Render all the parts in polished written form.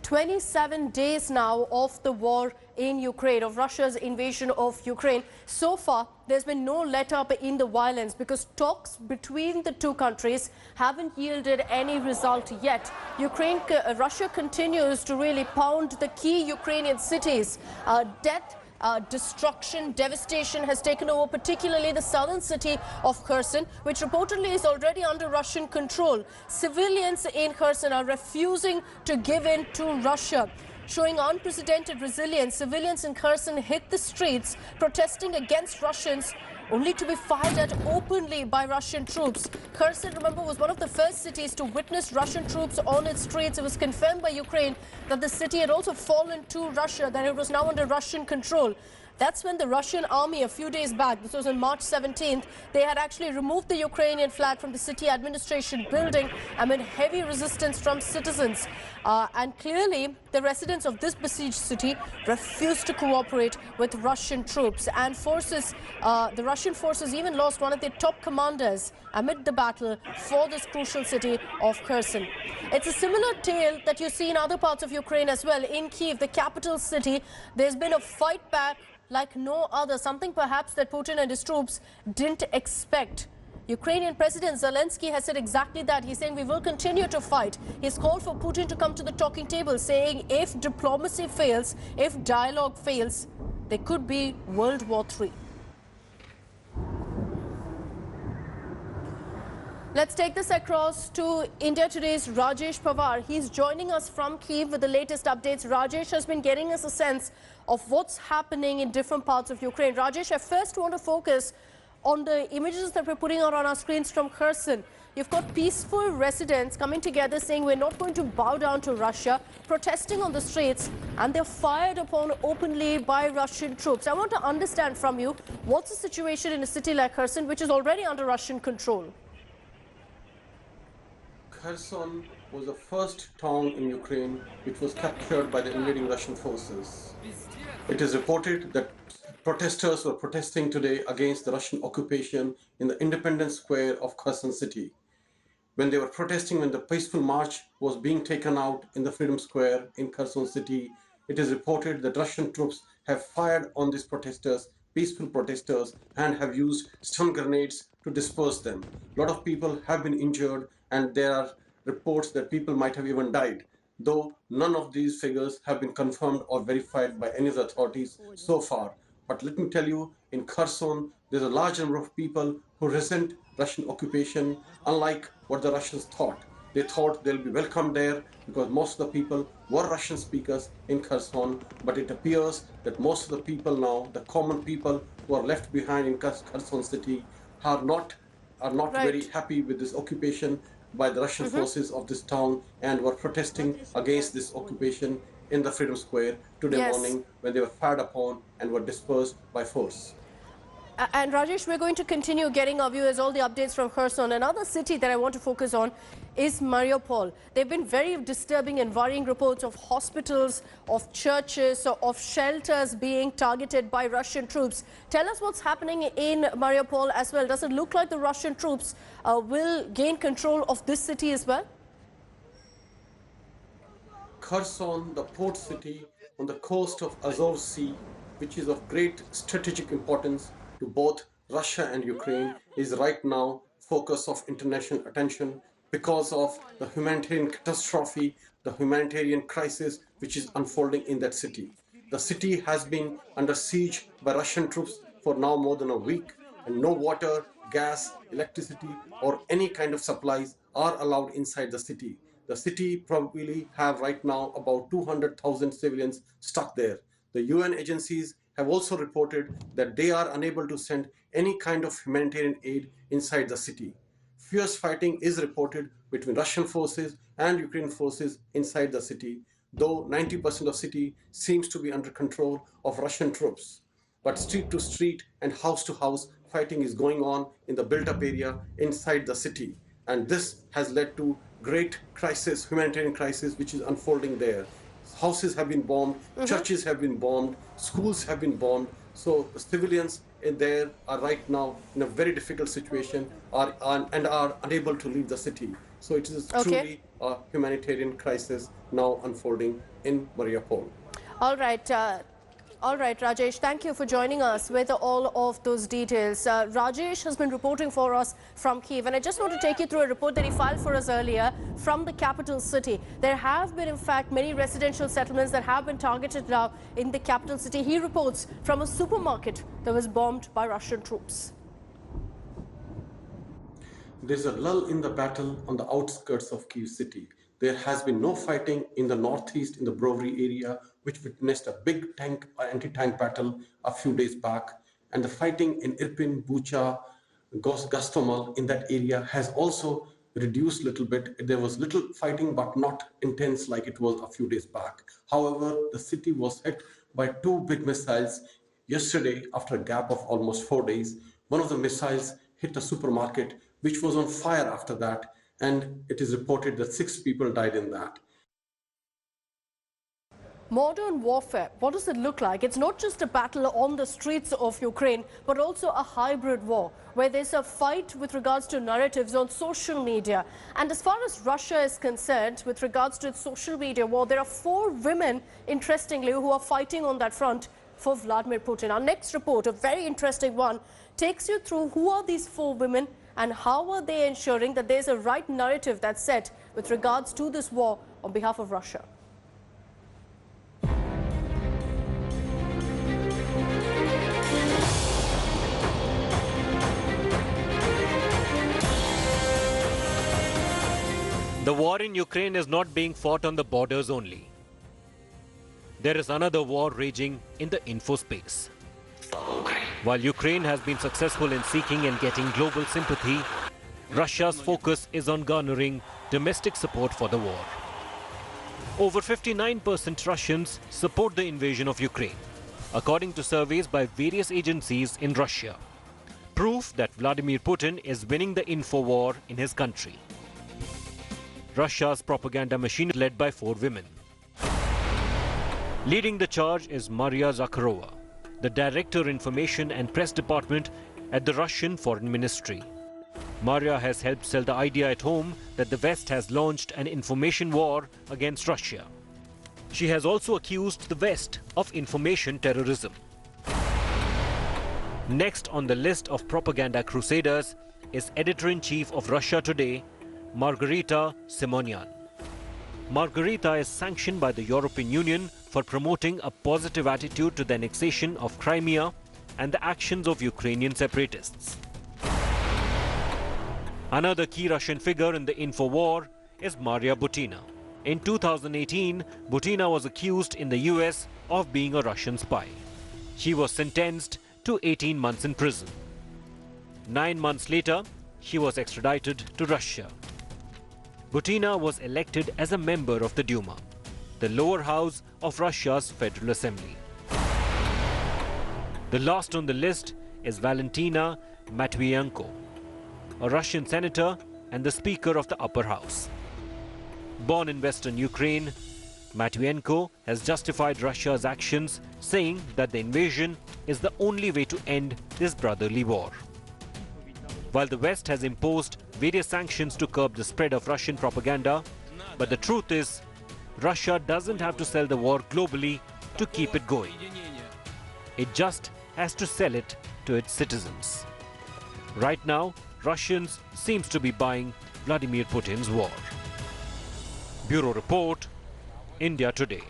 27 days now of the war in Ukraine, of Russia's invasion of Ukraine. So far, there's been no let-up in the violence because talks between the two countries haven't yielded any result yet. Russia continues to really pound the key Ukrainian cities. Destruction, devastation has taken over, particularly the southern city of Kherson, which reportedly is already under Russian control. Civilians in Kherson are refusing to give in to Russia. Showing unprecedented resilience, civilians in Kherson hit the streets protesting against Russians, only to be fired at openly by Russian troops. Kherson, remember, was one of the first cities to witness Russian troops on its streets. It was confirmed by Ukraine that the city had also fallen to Russia, that it was now under Russian control. That's when the Russian army, a few days back, this was on March 17th, they had actually removed the Ukrainian flag from the city administration building amid heavy resistance from citizens. And clearly, the residents of this besieged city refused to cooperate with Russian troops. And the Russian forces even lost one of their top commanders amid the battle for this crucial city of Kherson. It's a similar tale that you see in other parts of Ukraine as well. In Kyiv, the capital city, there's been a fight back like no other, something perhaps that Putin and his troops didn't expect. Ukrainian President Zelensky has said exactly that. He's saying we will continue to fight. He's called for Putin to come to the talking table, saying if diplomacy fails, if dialogue fails, there could be World War III. Let's take this across to India Today's Rajesh Pawar. He's joining us from Kyiv with the latest updates. Rajesh has been getting us a sense of what's happening in different parts of Ukraine. Rajesh, I first want to focus on the images that we're putting out on our screens from Kherson. You've got peaceful residents coming together saying we're not going to bow down to Russia, protesting on the streets, and they're fired upon openly by Russian troops. I want to understand from you, what's the situation in a city like Kherson, which is already under Russian control? Kherson was the first town in Ukraine which was captured by the invading Russian forces. It is reported that protesters were protesting today against the Russian occupation in the Independence Square of Kherson city. When they were protesting, when the peaceful march was being taken out in the Freedom Square in Kherson city, it is reported that Russian troops have fired on these protesters, peaceful protesters, and have used stun grenades to disperse them. A lot of people have been injured, and there are reports that people might have even died, though none of these figures have been confirmed or verified by any of the authorities so far. But let me tell you, in Kherson, there's a large number of people who resent Russian occupation, unlike what the Russians thought. They thought they'll be welcome there because most of the people were Russian speakers in Kherson, but it appears that most of the people now, the common people who are left behind in Kherson city, are not very happy with this occupation by the Russian forces of this town, and were protesting against this occupation in the Freedom Square today morning, when they were fired upon and were dispersed by force. And Rajesh, we're going to continue getting our viewers all the updates from Kherson. Another city that I want to focus on is Mariupol. There have been very disturbing and worrying reports of hospitals, of churches, of shelters being targeted by Russian troops. Tell us what's happening in Mariupol as well. Does it look like the Russian troops will gain control of this city as well? Kherson, the port city on the coast of Azov Sea, which is of great strategic importance to both Russia and Ukraine, is right now focus of international attention because of the humanitarian catastrophe, the humanitarian crisis which is unfolding in that city. The city has been under siege by Russian troops for now more than a week, and no water, gas, electricity, or any kind of supplies are allowed inside the city. The city probably have right now about 200,000 civilians stuck there. The UN agencies have also reported that they are unable to send any kind of humanitarian aid inside the city. Fierce fighting is reported between Russian forces and Ukrainian forces inside the city, though 90% of city seems to be under control of Russian troops. But street to street and house to house fighting is going on in the built-up area inside the city. And this has led to great crisis, humanitarian crisis, which is unfolding there. Houses have been bombed, churches have been bombed, schools have been bombed. So the civilians in there are right now in a very difficult situation and are unable to leave the city. So it is truly a humanitarian crisis now unfolding in Mariupol. All right. All right, Rajesh, thank you for joining us with all of those details. Rajesh has been reporting for us from Kyiv, and I just want to take you through a report that he filed for us earlier from the capital city. There have been, in fact, many residential settlements that have been targeted now in the capital city. He reports from a supermarket that was bombed by Russian troops. There's a lull in the battle on the outskirts of Kyiv city. There has been no fighting in the northeast in the Brovary area, which witnessed a big anti-tank battle a few days back. And the fighting in Irpin, Bucha, Gostomel in that area has also reduced a little bit. There was little fighting, but not intense like it was a few days back. However, the city was hit by two big missiles yesterday after a gap of almost 4 days. One of the missiles hit a supermarket, which was on fire after that. And it is reported that 6 people died in that. Modern warfare, what does it look like? It's not just a battle on the streets of Ukraine, but also a hybrid war, where there's a fight with regards to narratives on social media. And as far as Russia is concerned, with regards to its social media war, there are 4 women, interestingly, who are fighting on that front for Vladimir Putin. Our next report, a very interesting one, takes you through who are these 4 women and how are they ensuring that there's a right narrative that's set with regards to this war on behalf of Russia. The war in Ukraine is not being fought on the borders only. There is another war raging in the info space. While Ukraine has been successful in seeking and getting global sympathy, Russia's focus is on garnering domestic support for the war. Over 59% Russians support the invasion of Ukraine, according to surveys by various agencies in Russia. Proof that Vladimir Putin is winning the info war in his country. Russia's propaganda machine is led by 4 women. Leading the charge is Maria Zakharova, the Director Information and Press Department at the Russian Foreign Ministry. Maria has helped sell the idea at home that the West has launched an information war against Russia. She has also accused the West of information terrorism. Next on the list of propaganda crusaders is Editor-in-Chief of Russia Today, Margarita Simonyan. Margarita is sanctioned by the European Union for promoting a positive attitude to the annexation of Crimea and the actions of Ukrainian separatists. Another key Russian figure in the info war is Maria Butina. In 2018, Butina was accused in the US of being a Russian spy. She was sentenced to 18 months in prison. 9 months later, she was extradited to Russia. Butina was elected as a member of the Duma, the lower house of Russia's Federal Assembly. The last on the list is Valentina Matvienko, a Russian senator and the Speaker of the upper house. Born in western Ukraine, Matvienko has justified Russia's actions, saying that the invasion is the only way to end this brotherly war. While the West has imposed various sanctions to curb the spread of Russian propaganda, but the truth is, Russia doesn't have to sell the war globally to keep it going. It just has to sell it to its citizens. Right now, Russians seems to be buying Vladimir Putin's war. Bureau Report, India Today.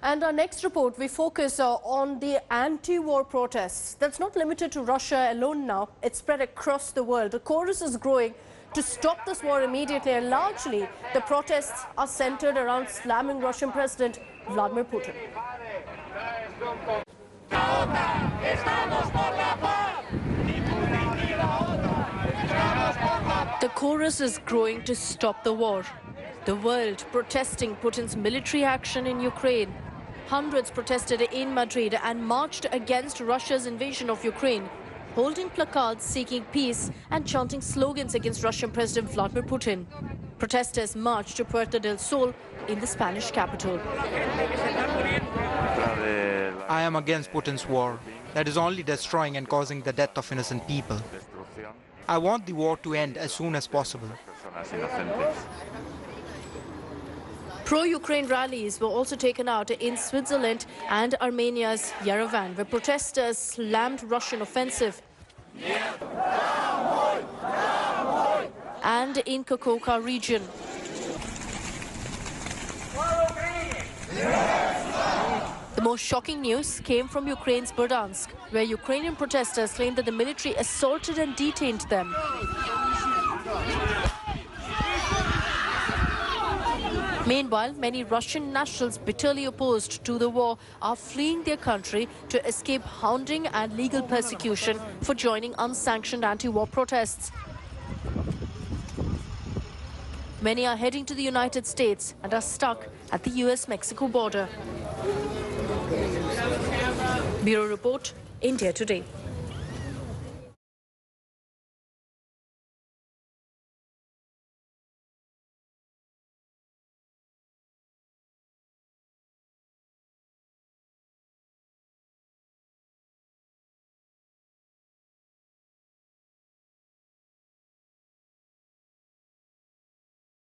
And our next report, we focus on the anti-war protests. That's not limited to Russia alone now. It's spread across the world. The chorus is growing to stop this war immediately, and largely the protests are centered around slamming Russian President Vladimir Putin. The chorus is growing to stop the war. The world protesting Putin's military action in Ukraine. Hundreds protested in Madrid and marched against Russia's invasion of Ukraine, holding placards seeking peace and chanting slogans against Russian President Vladimir Putin. Protesters marched to Puerta del Sol in the Spanish capital. I am against Putin's war that is only destroying and causing the death of innocent people. I want the war to end as soon as possible. Pro-Ukraine rallies were also taken out in Switzerland and Armenia's Yerevan, where protesters slammed Russian offensive. And in Kokoka region. The most shocking news came from Ukraine's Berdansk, where Ukrainian protesters claimed that the military assaulted and detained them. Meanwhile, many Russian nationals bitterly opposed to the war are fleeing their country to escape hounding and legal persecution for joining unsanctioned anti-war protests. Many are heading to the United States and are stuck at the US-Mexico border. Bureau Report, India Today.